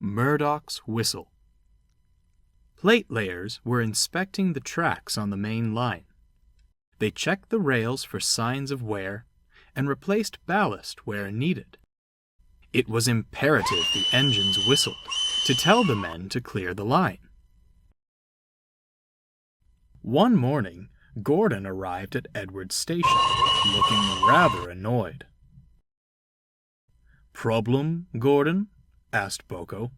Murdoch's whistle. Plate layers were inspecting the tracks on the main line. They checked the rails for signs of wear and replaced ballast where needed. It was imperative the engines whistled to tell the men to clear the line. One morning, Gordon arrived at Edward's station, looking rather annoyed. "Problem, Gordon?" asked Boko.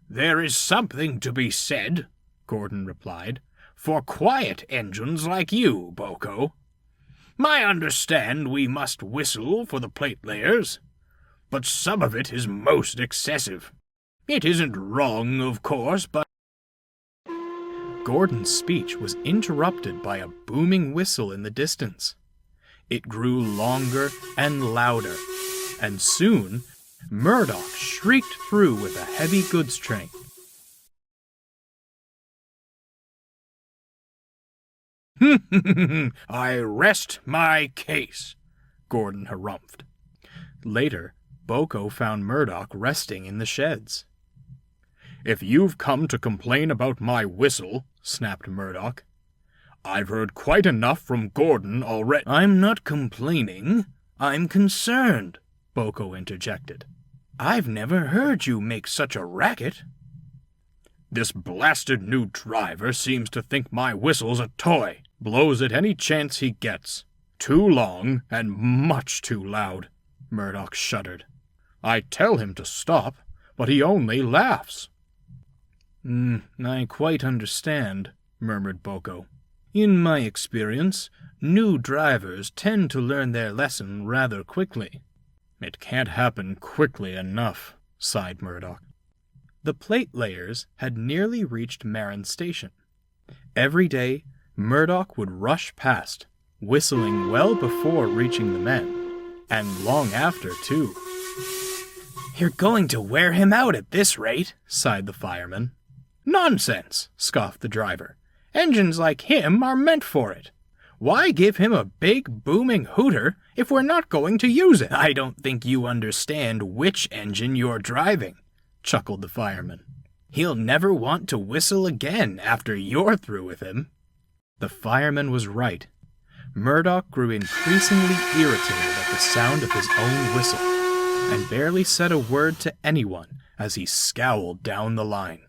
"There is something to be said," Gordon replied, "for quiet engines like you, Boko. I understand we must whistle for the plate layers, but some of it is most excessive. It isn't wrong, of course, but—" Gordon's speech was interrupted by a booming whistle in the distance. It grew longer and louder, and soon Murdoch shrieked through with a heavy goods train. "I rest my case," Gordon harumphed. Later, Boko found Murdoch resting in the sheds. "If you've come to complain about my whistle," snapped Murdoch, "I've heard quite enough from Gordon already." "I'm not complaining. I'm concerned," Boko interjected. "I've never heard you make such a racket." "This blasted new driver seems to think my whistle's a toy. Blows at any chance he gets. Too long and much too loud," Murdoch shuddered. "I tell him to stop, but he only laughs." "I quite understand," murmured Boko. "In my experience, new drivers tend to learn their lesson rather quickly." "It can't happen quickly enough," sighed Murdoch. The plate layers had nearly reached Marin Station. Every day, Murdoch would rush past, whistling well before reaching the men, and long after, too. "You're going to wear him out at this rate," sighed the fireman. "Nonsense," scoffed the driver. "Engines like him are meant for it. Why give him a big, booming hooter if we're not going to use it?" "I don't think you understand which engine you're driving," chuckled the fireman. "He'll never want to whistle again after you're through with him." The fireman was right. Murdoch grew increasingly irritated at the sound of his own whistle, and barely said a word to anyone as he scowled down the line.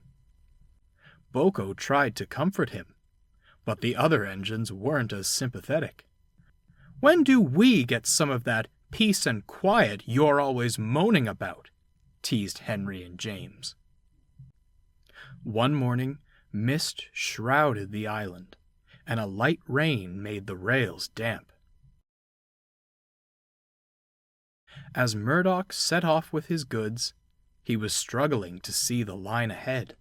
Boko tried to comfort him, but the other engines weren't as sympathetic. "When do we get some of that peace and quiet you're always moaning about?" teased Henry and James. One morning, mist shrouded the island, and a light rain made the rails damp. As Murdoch set off with his goods, he was struggling to see the line ahead.